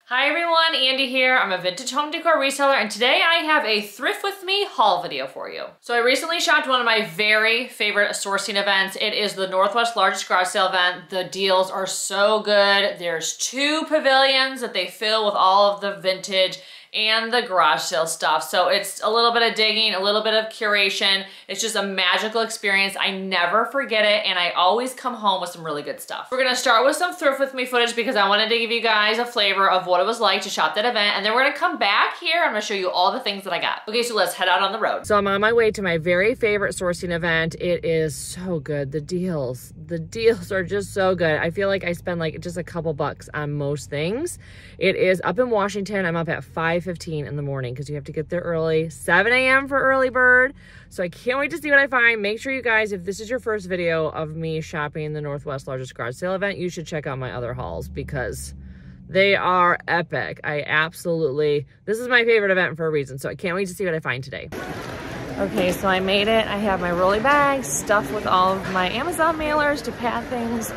Hi everyone, Andi here. I'm a vintage home decor reseller and today I have a thrift with me haul video for you. So I recently shopped one of my very favorite sourcing events. It is the Northwest largest garage sale event. The deals are so good. There's 2 pavilions that they fill with all of the vintage and the garage sale stuff. So it's a little bit of digging, a little bit of curation. It's just a magical experience. I never forget it and I always come home with some really good stuff. We're gonna start with some thrift with me footage because I wanted to give you guys a flavor of what it was like to shop that event, and then we're gonna come back here. I'm gonna show you all the things that I got. Okay, so let's head out on the road. So I'm on my way to my very favorite sourcing event. It is so good. The deals are just so good. I feel like I spend like just a couple bucks on most things. It is up in Washington. I'm up at 5:15 in the morning because you have to get there early. 7 a.m. for early bird. So I can't wait to see what I find. Make sure you guys, if this is your first video of me shopping the Northwest largest garage sale event, you should check out my other hauls because they are epic. This is my favorite event for a reason. So I can't wait to see what I find today. Okay, so I made it. I have my rolly bag stuffed with all of my Amazon mailers to pad things.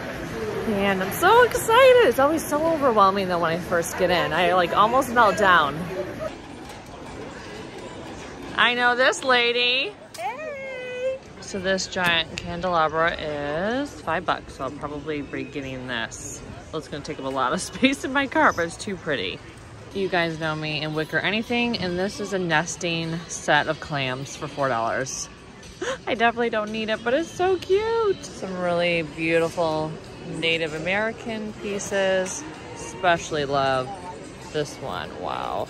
And I'm so excited. It's always so overwhelming though when I first get in. I like almost melt down. I know this lady. Hey! So this giant candelabra is $5, so I'll probably be getting this. Well, it's gonna take up a lot of space in my cart, but it's too pretty. You guys know me in wicker anything, and this is a nesting set of clams for $4. I definitely don't need it, but it's so cute. Some really beautiful Native American pieces. Especially love this one. Wow.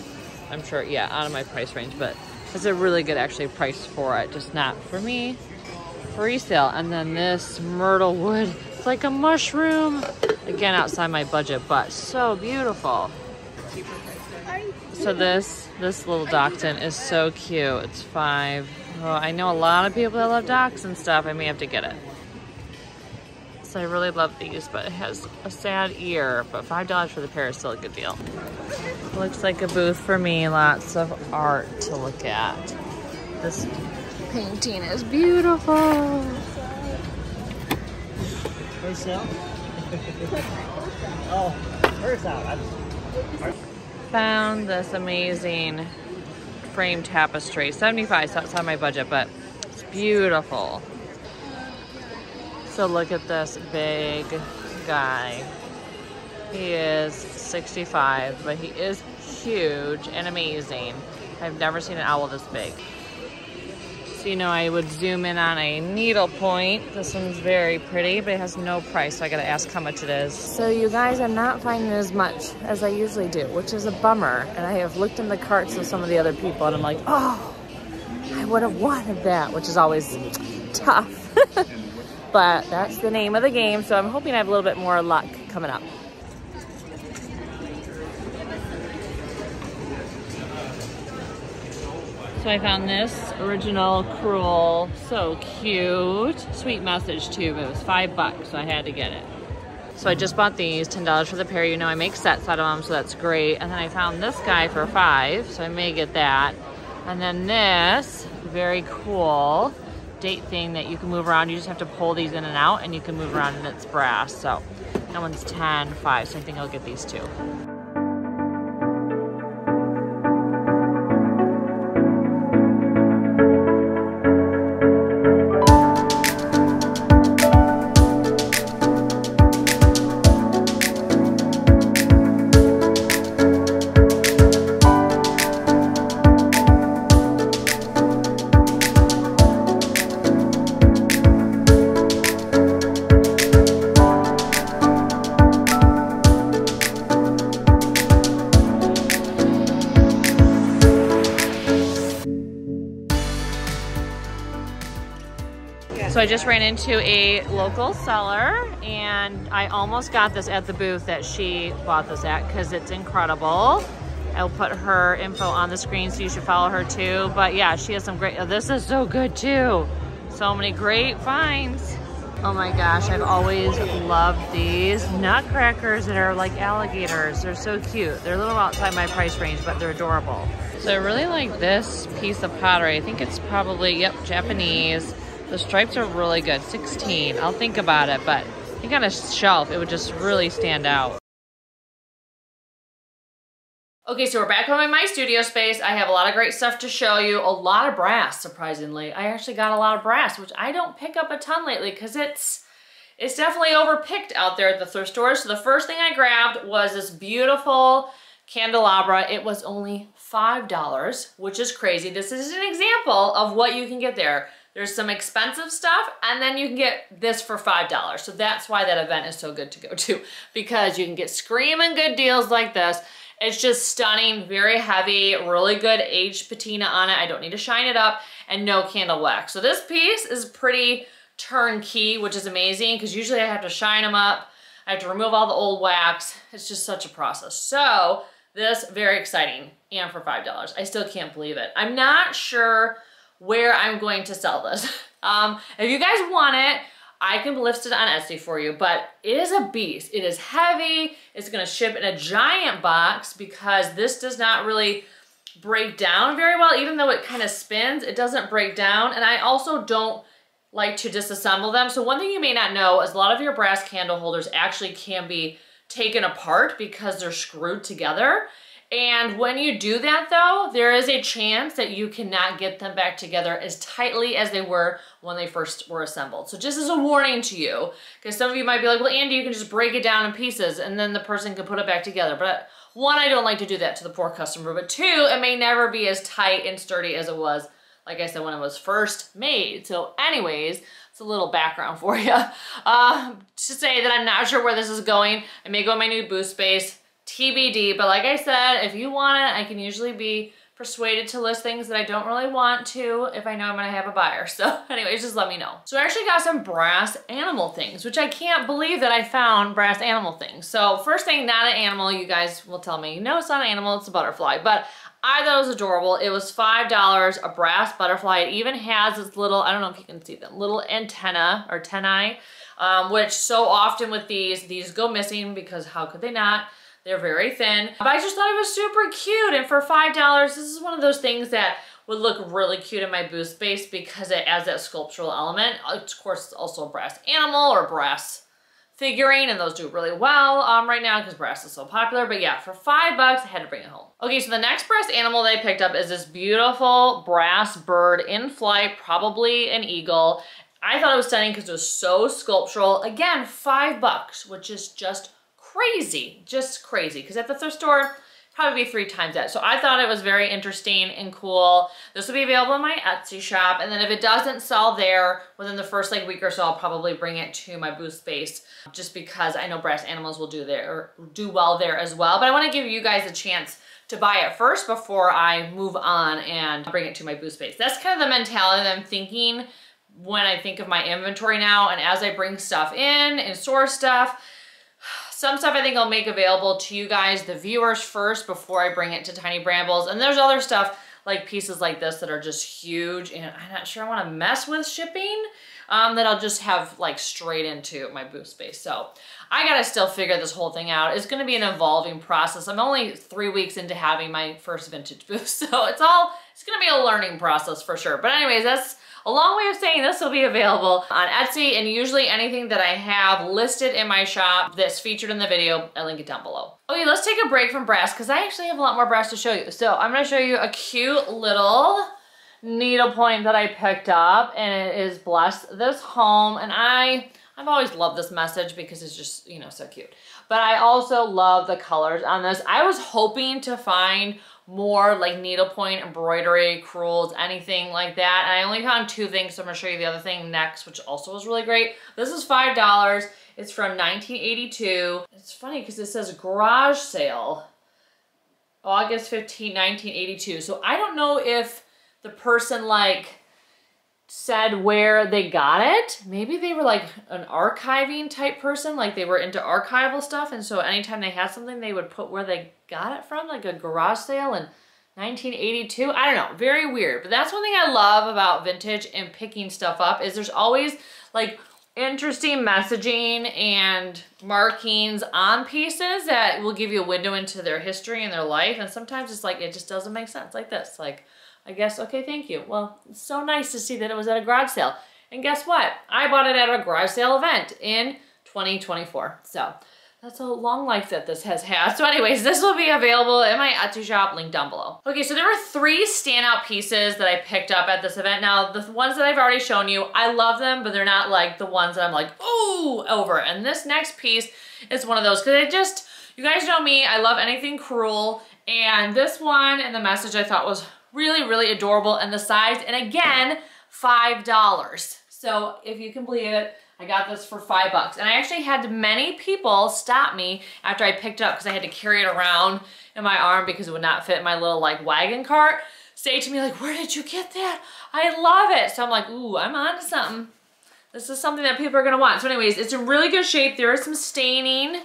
I'm sure, yeah, out of my price range, but it's a really good actually price for it, just not for me. For resale. And then this myrtle wood, it's like a mushroom. Again, outside my budget, but so beautiful. So this little dachshund is so cute. It's $5. Oh, I know a lot of people that love dachshund stuff. I may have to get it. So I really love these, but it has a sad ear, but $5 for the pair is still a good deal. Looks like a booth for me. Lots of art to look at. This painting is beautiful. First out? Oh, first out. Found this amazing frame tapestry. $75, so outside my budget, but it's beautiful. So look at this big guy. He is 65, but he is huge and amazing. I've never seen an owl this big. So you know I would zoom in on a needlepoint. This one's very pretty, but it has no price, so I gotta ask how much it is. So you guys, I'm not finding as much as I usually do, which is a bummer. And I have looked in the carts of some of the other people and I'm like, oh, I would have wanted that, which is always tough. But that's the name of the game, so I'm hoping I have a little bit more luck coming up. So I found this original Cruel, so cute. Sweet message too, but it was $5, so I had to get it. So I just bought these, $10 for the pair. You know I make sets out of them, so that's great. And then I found this guy for $5, so I may get that. And then this, very cool date thing that you can move around. You just have to pull these in and out and you can move around and it's brass. So that one's $10, $5, so I think I'll get these two. So I just ran into a local seller and I almost got this at the booth that she bought this at because it's incredible. I'll put her info on the screen so you should follow her too. But yeah, she has some great, this is so good too. So many great finds. Oh my gosh, I've always loved these nutcrackers that are like alligators. They're so cute. They're a little outside my price range, but they're adorable. So I really like this piece of pottery. I think it's probably, yep, Japanese. The stripes are really good, 16. I'll think about it, but I think on a shelf, it would just really stand out. Okay, so we're back home in my studio space. I have a lot of great stuff to show you. A lot of brass, surprisingly. I actually got a lot of brass, which I don't pick up a ton lately because it's definitely overpicked out there at the thrift stores. So the first thing I grabbed was this beautiful candelabra. It was only $5, which is crazy. This is an example of what you can get there. There's some expensive stuff, and then you can get this for $5. So that's why that event is so good to go to, because you can get screaming good deals like this. It's just stunning, very heavy, really good aged patina on it. I don't need to shine it up, and no candle wax. So this piece is pretty turnkey, which is amazing because usually I have to shine them up. I have to remove all the old wax. It's just such a process. So this, very exciting, and for $5. I still can't believe it. I'm not sure where I'm going to sell this. If you guys want it, I can list it on Etsy for you, but it is a beast. It is heavy. It's gonna ship in a giant box because this does not really break down very well. Even though it kind of spins, it doesn't break down. And I also don't like to disassemble them. So one thing you may not know is a lot of your brass candle holders actually can be taken apart because they're screwed together. And when you do that though, there is a chance that you cannot get them back together as tightly as they were when they first were assembled. So just as a warning to you, because some of you might be like, well, Andi, you can just break it down in pieces and then the person can put it back together. But one, I don't like to do that to the poor customer, but two, it may never be as tight and sturdy as it was, like I said, when it was first made. So anyways, it's a little background for you. To say that I'm not sure where this is going. I may go in my new booth space. TBD, but like I said, if you want it, I can usually be persuaded to list things that I don't really want to if I know I'm gonna have a buyer. So anyways, just let me know. So I actually got some brass animal things, which I can't believe that I found brass animal things. So first thing, not an animal. You guys will tell me, no, it's not an animal, it's a butterfly. But I thought it was adorable. It was $5, a brass butterfly. It even has this little, I don't know if you can see them, little antenna or antennae, which so often with these go missing because how could they not? They're very thin, but I just thought it was super cute. And for $5, this is one of those things that would look really cute in my booth space because it adds that sculptural element. Of course, it's also a brass animal or brass figurine, and those do really well right now because brass is so popular. But yeah, for $5, I had to bring it home. Okay, so the next brass animal that I picked up is this beautiful brass bird in flight, probably an eagle. I thought it was stunning because it was so sculptural. Again, $5, which is just crazy, because at the thrift store, probably be 3 times that. So I thought it was very interesting and cool. This will be available in my Etsy shop, and then if it doesn't sell there within the first like week or so, I'll probably bring it to my booth space just because I know brass animals will do well there as well. But I want to give you guys a chance to buy it first before I move on and bring it to my booth space. That's kind of the mentality that I'm thinking when I think of my inventory now, and as I bring stuff in and source stuff. Some stuff I think I'll make available to you guys, the viewers, first before I bring it to Tiny Brambles. And there's other stuff like pieces like this that are just huge, and I'm not sure I want to mess with shipping, that I'll just have like straight into my booth space. So I gotta still figure this whole thing out. It's gonna be an evolving process. I'm only 3 weeks into having my first vintage booth, so it's gonna be a learning process for sure. But anyways, that's a long way of saying this will be available on Etsy, and usually anything that I have listed in my shop that's featured in the video, I link it down below. Okay, let's take a break from brass because I actually have a lot more brass to show you. So I'm gonna show you a cute little needlepoint that I picked up, and it is Bless This Home. And I've always loved this message because it's just, you know, so cute. But I also love the colors on this. I was hoping to find more like needlepoint, embroidery, crewels, anything like that. And I only found 2 things, so I'm gonna show you the other thing next, which also was really great. This is $5. It's from 1982. It's funny because it says garage sale, August 15, 1982. So I don't know if the person like said where they got it. Maybe they were like an archiving type person, like they were into archival stuff, and so anytime they had something they would put where they got it from, like a garage sale in 1982. I don't know, very weird. But that's one thing I love about vintage and picking stuff up is there's always like interesting messaging and markings on pieces that will give you a window into their history and their life. And sometimes it's like it just doesn't make sense, like this. Like, I guess, okay, thank you. Well, it's so nice to see that it was at a garage sale. And guess what? I bought it at a garage sale event in 2024. So That's a long life that this has had. So anyways, this will be available in my Etsy shop, link down below. Okay, so there were 3 standout pieces that I picked up at this event. Now, the ones that I've already shown you, I love them, but they're not like the ones that I'm like, ooh, over. And this next piece is one of those, because you guys know me, I love anything crewel. And this one and the message I thought was really, really adorable. And the size, and again, $5. So if you can believe it, I got this for $5. And I actually had many people stop me after I picked it up because I had to carry it around in my arm because it would not fit in my little like wagon cart. Say to me like, where did you get that? I love it. So I'm like, ooh, I'm onto something. This is something that people are gonna want. So anyways, it's in really good shape. There is some staining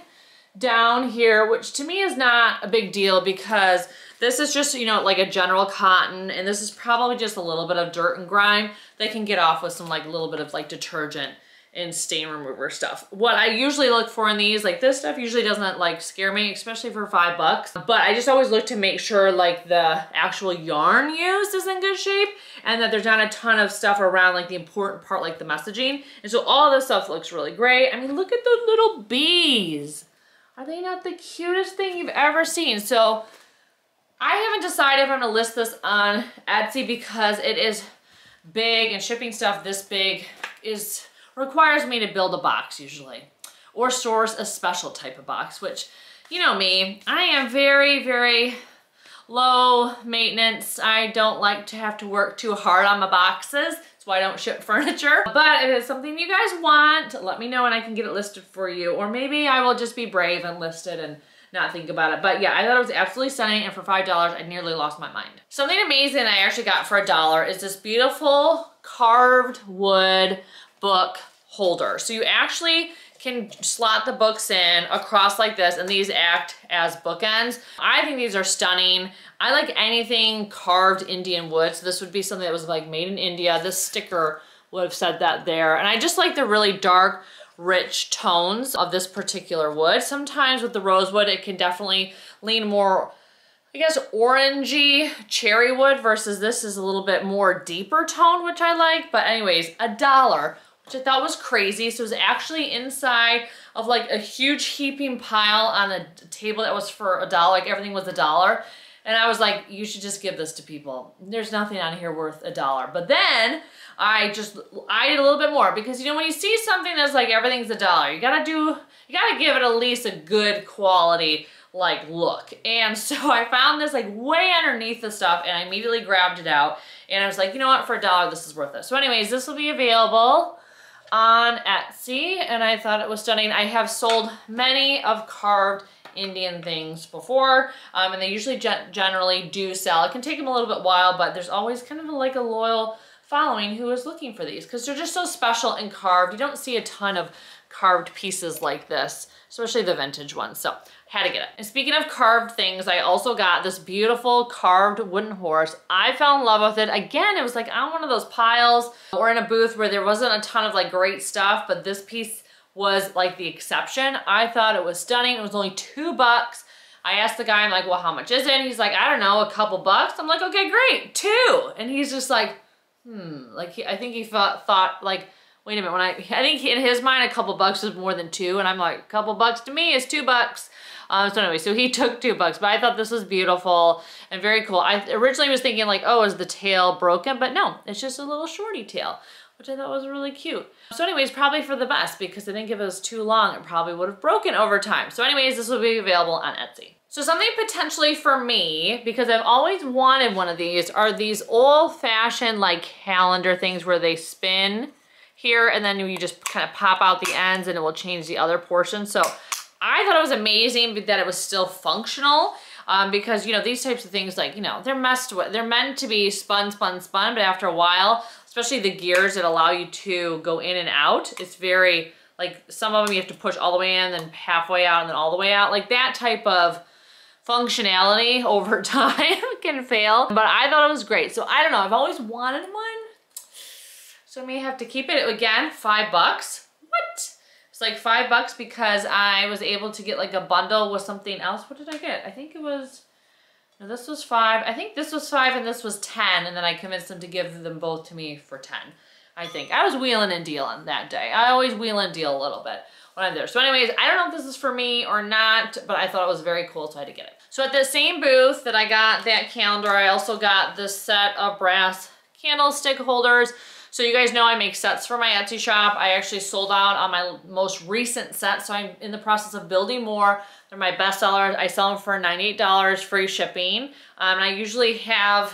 down here, which to me is not a big deal because this is just, you know, like a general cotton, and this is probably just a little bit of dirt and grime. They can get off with some like a little bit of like detergent and stain remover stuff. What I usually look for in these, like this stuff usually doesn't like scare me, especially for $5. But I just always look to make sure like the actual yarn used is in good shape and that there's not a ton of stuff around like the important part, like the messaging. And so all this stuff looks really great. I mean, look at those little bees. Are they not the cutest thing you've ever seen? So I haven't decided if I'm gonna list this on Etsy because it is big, and shipping stuff this big requires me to build a box usually, or source a special type of box, which, you know me, I am very, very low maintenance. I don't like to have to work too hard on my boxes. That's why I don't ship furniture. But if it's something you guys want, let me know and I can get it listed for you. Or maybe I will just be brave and list it and not think about it. But yeah, I thought it was absolutely stunning, and for $5, I nearly lost my mind. Something amazing I actually got for $1 is this beautiful carved wood book holder. So you actually can slot the books in across like this, and these act as bookends. I think these are stunning. I like anything carved Indian wood, so this would be something that was like made in India. This sticker would have said that there. And I just like the really dark, rich tones of this particular wood. Sometimes with the rosewood, it can definitely lean more, I guess, orangey cherry wood, versus this is a little bit more deeper tone, which I like. But anyways, $1, which I thought was crazy. So it was actually inside of like a huge heaping pile on a table that was for $1, like everything was $1. And I was like, you should just give this to people. There's nothing on here worth $1. But then I did a little bit more, because you know, when you see something that's like everything's $1, you gotta give it at least a good quality like look. And so I found this like way underneath the stuff, and I immediately grabbed it out, and I was like, you know what, for $1, this is worth it. So anyways, this will be available on Etsy, and I thought it was stunning. I have sold many of carved Indian things before, and they usually generally do sell. It can take them a little bit while, but there's always kind of like a loyal following who is looking for these, because they're just so special and carved. You don't see a ton of carved pieces like this, especially the vintage ones. So had to get it. And speaking of carved things, I also got this beautiful carved wooden horse. I fell in love with it. Again, it was like on one of those piles or in a booth where there wasn't a ton of like great stuff, but this piece was like the exception. I thought it was stunning. It was only $2. I asked the guy, I'm like, well, how much is it? And he's like, I don't know, a couple bucks. I'm like, okay, great, 2. And he's just like, like I think he thought like, wait a minute, I think in his mind, a couple bucks was more than 2. And I'm like, a couple bucks to me is $2. So anyway, so he took $2, but I thought this was beautiful and very cool. I originally was thinking like, oh, is the tail broken? But no, it's just a little shorty tail, which I thought was really cute. So anyways, probably for the best, because I think if it was too long, it probably would have broken over time. So anyways, this will be available on Etsy. So something potentially for me, because I've always wanted one of these, are these old-fashioned like calendar things where they spin here, and then you just kind of pop out the ends and it will change the other portion. So I thought it was amazing that it was still functional, because, you know, these types of things, like, you know, they're meant to be spun, but after a while, especially the gears that allow you to go in and out, it's very, like, some of them you have to push all the way in, then halfway out, and then all the way out. Like, that type of functionality over time can fail, but I thought it was great. So I don't know, I've always wanted one, so I may have to keep it. Again, $5. What? It's like $5 because I was able to get like a bundle with something else. What did I get? I think it was, no, this was $5. I think this was $5 and this was $10, and then I convinced them to give them both to me for $10. I think I was wheeling and dealing that day. I always wheel and deal a little bit. when I'm there. So anyways, I don't know if this is for me or not, but I thought it was very cool, so I had to get it. So at the same booth that I got that calendar, I also got this set of brass candlestick holders. So you guys know I make sets for my Etsy shop. I actually sold out on my most recent set, so I'm in the process of building more. They're my best sellers. I sell them for $98 free shipping. And I usually have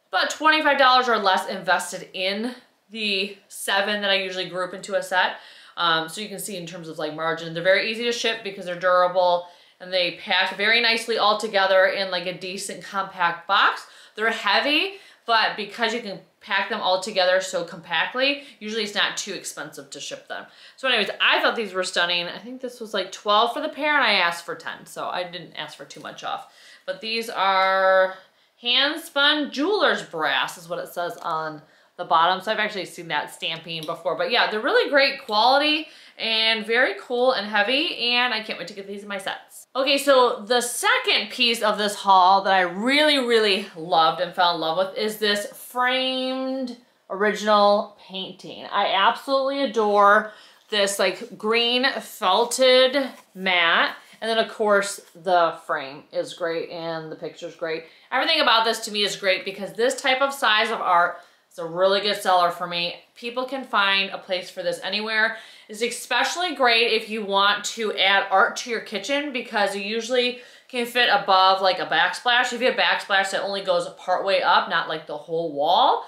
about $25 or less invested in the 7 that I usually group into a set. So you can see in terms of like margin, they're very easy to ship because they're durable and they pack very nicely all together in like a decent compact box. They're heavy, but because you can pack them all together so compactly, usually it's not too expensive to ship them. So anyways, I thought these were stunning. I think this was like 12 for the pair and I asked for 10, so I didn't ask for too much off. But these are hand spun jeweler's brass is what it says on the bottom. So I've actually seen that stamping before, but yeah, they're really great quality and very cool and heavy, and I can't wait to get these in my sets. Okay, so the second piece of this haul that I really, really loved and fell in love with is this framed original painting. I absolutely adore this like green felted mat. And then of course the frame is great and the picture's great. Everything about this to me is great because this type of size of art is a really good seller for me. People can find a place for this anywhere. It's especially great if you want to add art to your kitchen because you usually can fit above like a backsplash. If you have backsplash that only goes part way up, not like the whole wall,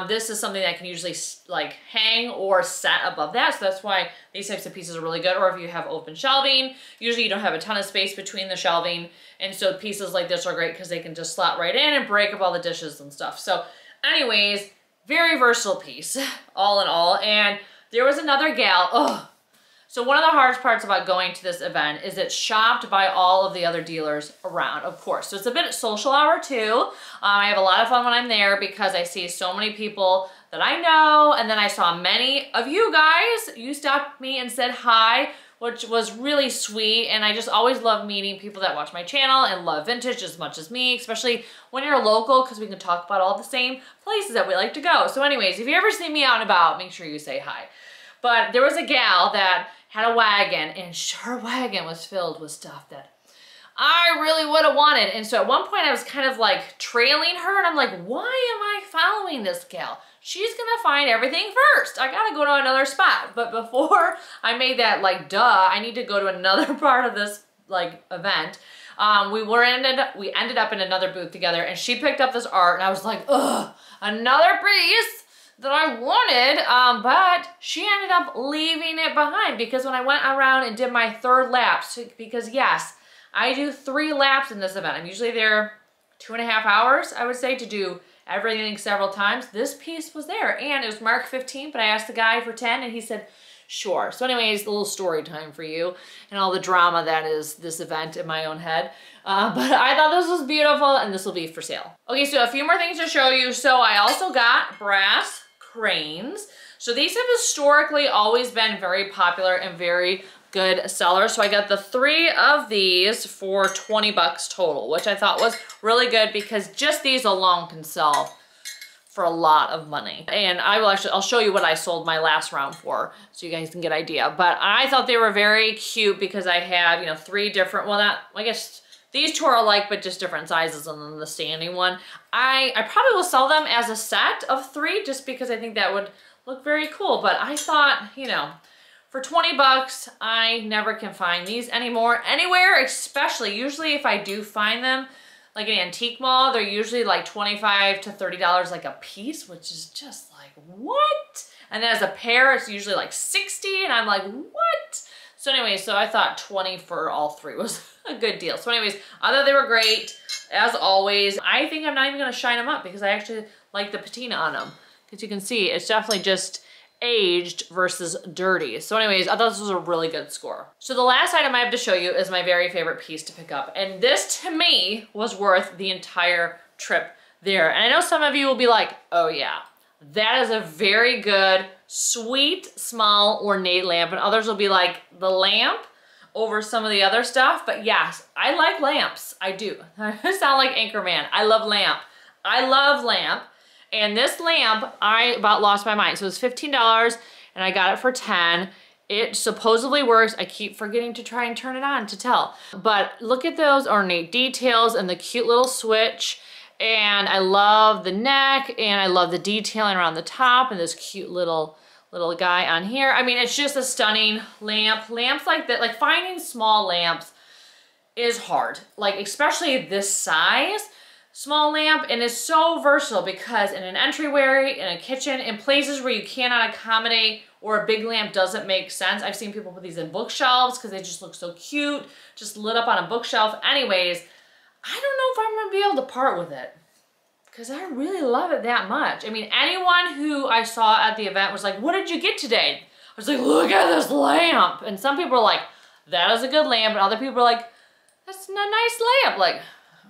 this is something that can usually like hang or set above that. So that's why these types of pieces are really good. Or if you have open shelving, usually you don't have a ton of space between the shelving. And so pieces like this are great because they can just slot right in and break up all the dishes and stuff. So anyways, very versatile piece, all in all. And there was another gal, So one of the hardest parts about going to this event is it's shopped by all of the other dealers around, of course. So it's a bit social hour too. I have a lot of fun when I'm there because I see so many people that I know, and then I saw many of you guys. You stopped me and said hi, which was really sweet, and I just always love meeting people that watch my channel and love vintage as much as me, especially when you're local because we can talk about all the same places that we like to go. So anyways, if you ever see me out and about, make sure you say hi. But there was a gal that had a wagon, and her wagon was filled with stuff that I really would have wanted. And so at one point I was kind of like trailing her, and I'm like, why am I following this gal? She's gonna find everything first. I gotta go to another spot. But before I made that like, duh, I need to go to another part of this like event. We ended up in another booth together, and she picked up this art, and I was like, ugh, another piece that I wanted, but she ended up leaving it behind because when I went around and did my 3rd lap, because yes, I do 3 laps in this event. I'm usually there 2.5 hours, I would say, to do everything several times. This piece was there, and it was marked 15, but I asked the guy for 10, and he said, sure. So anyways, a little story time for you and all the drama that is this event in my own head. But I thought this was beautiful, and this will be for sale. Okay, so a few more things to show you. So I also got brass cranes. So these have historically always been very popular and very good sellers. So I got the 3 of these for 20 bucks total, which I thought was really good because just these alone can sell for a lot of money. And I'll show you what I sold my last round for so you guys can get an idea. But I thought they were very cute because I have, 3 different, well, not, I guess these 2 are alike, but just different sizes, and then the standing one. I probably will sell them as a set of 3 just because I think that would look very cool. But I thought, for 20 bucks, I never can find these anymore anywhere, especially usually if I do find them, like an antique mall, they're usually like $25 to $30 like a piece, which is just like, what? And then as a pair, it's usually like 60, and I'm like, what? So anyway, so I thought 20 for all 3 was a good deal. So anyways, I thought they were great, as always. I think I'm not even gonna shine them up because I actually like the patina on them. Because you can see, it's definitely just aged versus dirty. So anyways, I thought this was a really good score. So the last item I have to show you is my very favorite piece to pick up. And this, to me, was worth the entire trip there. And I know some of you will be like, oh yeah, that is a very good, sweet, small, ornate lamp. And others will be like, the lamp over some of the other stuff. But yes, I like lamps. I do. I sound like Anchorman. I love lamp. I love lamp. And this lamp, I about lost my mind. So it was $15 and I got it for 10. It supposedly works. I keep forgetting to try and turn it on to tell. But look at those ornate details and the cute little switch. And I love the neck, and I love the detailing around the top and this cute little guy on here. I mean, it's just a stunning lamp. Lamps like that, like finding small lamps is hard. Like especially this size small lamp, and it's so versatile because in an entryway, in a kitchen, in places where you cannot accommodate or a big lamp doesn't make sense. I've seen people put these in bookshelves because they just look so cute, just lit up on a bookshelf. Anyways, I don't know if I'm gonna be able to part with it because I really love it that much. I mean, anyone who I saw at the event was like, what did you get today? I was like, look at this lamp. And some people are like, that is a good lamp. And other people are like, that's a nice lamp. Like,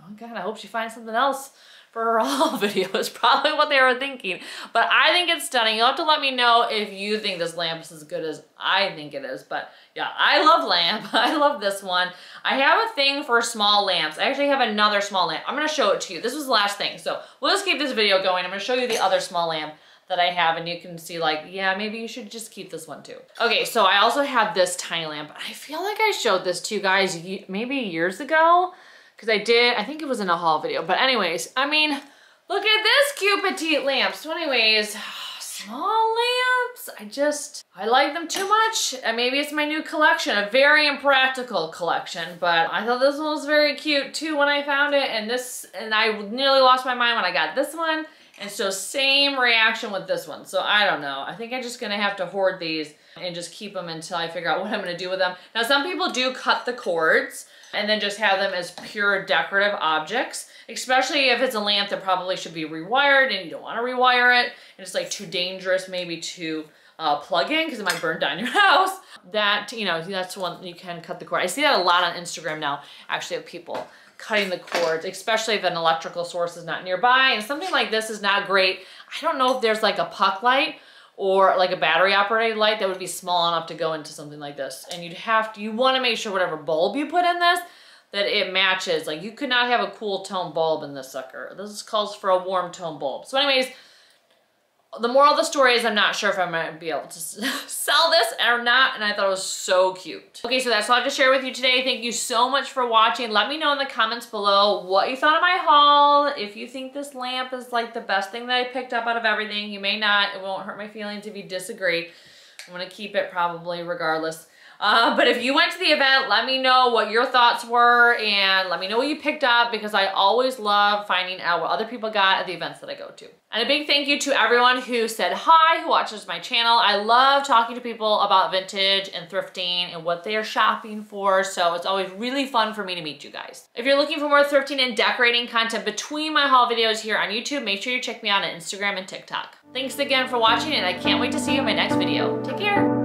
oh God, I hope she finds something else for her haul video is probably what they were thinking. But I think it's stunning. You'll have to let me know if you think this lamp is as good as I think it is. But yeah, I love lamp. I love this one. I have a thing for small lamps. I actually have another small lamp. I'm gonna show it to you. This was the last thing. So we'll just keep this video going. I'm gonna show you the other small lamp that I have, and you can see like, yeah, maybe you should just keep this one too. Okay, so I also have this tiny lamp. I feel like I showed this to you guys maybe years ago, because I think it was in a haul video. But anyways, I mean, look at this cute petite lamp. So anyways, small lamps, I like them too much. And maybe it's my new collection, a very impractical collection, but I thought this one was very cute too when I found it. And I nearly lost my mind when I got this one. And so same reaction with this one. So I don't know. I think I'm just gonna have to hoard these and just keep them until I figure out what I'm gonna do with them. Now some people do cut the cords and then just have them as pure decorative objects, especially if it's a lamp that probably should be rewired and you don't wanna rewire it, and it's like too dangerous maybe to plug in because it might burn down your house. That, you know, that's one you can cut the cord. I see that a lot on Instagram now, actually, of people cutting the cords, especially if an electrical source is not nearby, and something like this is not great. I don't know if there's like a puck light or like a battery operated light that would be small enough to go into something like this. And you want to make sure whatever bulb you put in this, that it matches. Like you could not have a cool tone bulb in this sucker. This calls for a warm tone bulb. So anyways, the moral of the story is I'm not sure if I'm going to be able to sell this or not, and I thought it was so cute. Okay, so that's all I have to share with you today. Thank you so much for watching. Let me know in the comments below what you thought of my haul. If you think this lamp is like the best thing that I picked up out of everything, you may not. It won't hurt my feelings if you disagree. I'm going to keep it probably regardless. But if you went to the event, let me know what your thoughts were and let me know what you picked up, because I always love finding out what other people got at the events that I go to. And a big thank you to everyone who said hi, who watches my channel. I love talking to people about vintage and thrifting and what they are shopping for, so it's always really fun for me to meet you guys. If you're looking for more thrifting and decorating content between my haul videos here on YouTube, make sure you check me out on Instagram and TikTok. Thanks again for watching, and I can't wait to see you in my next video. Take care.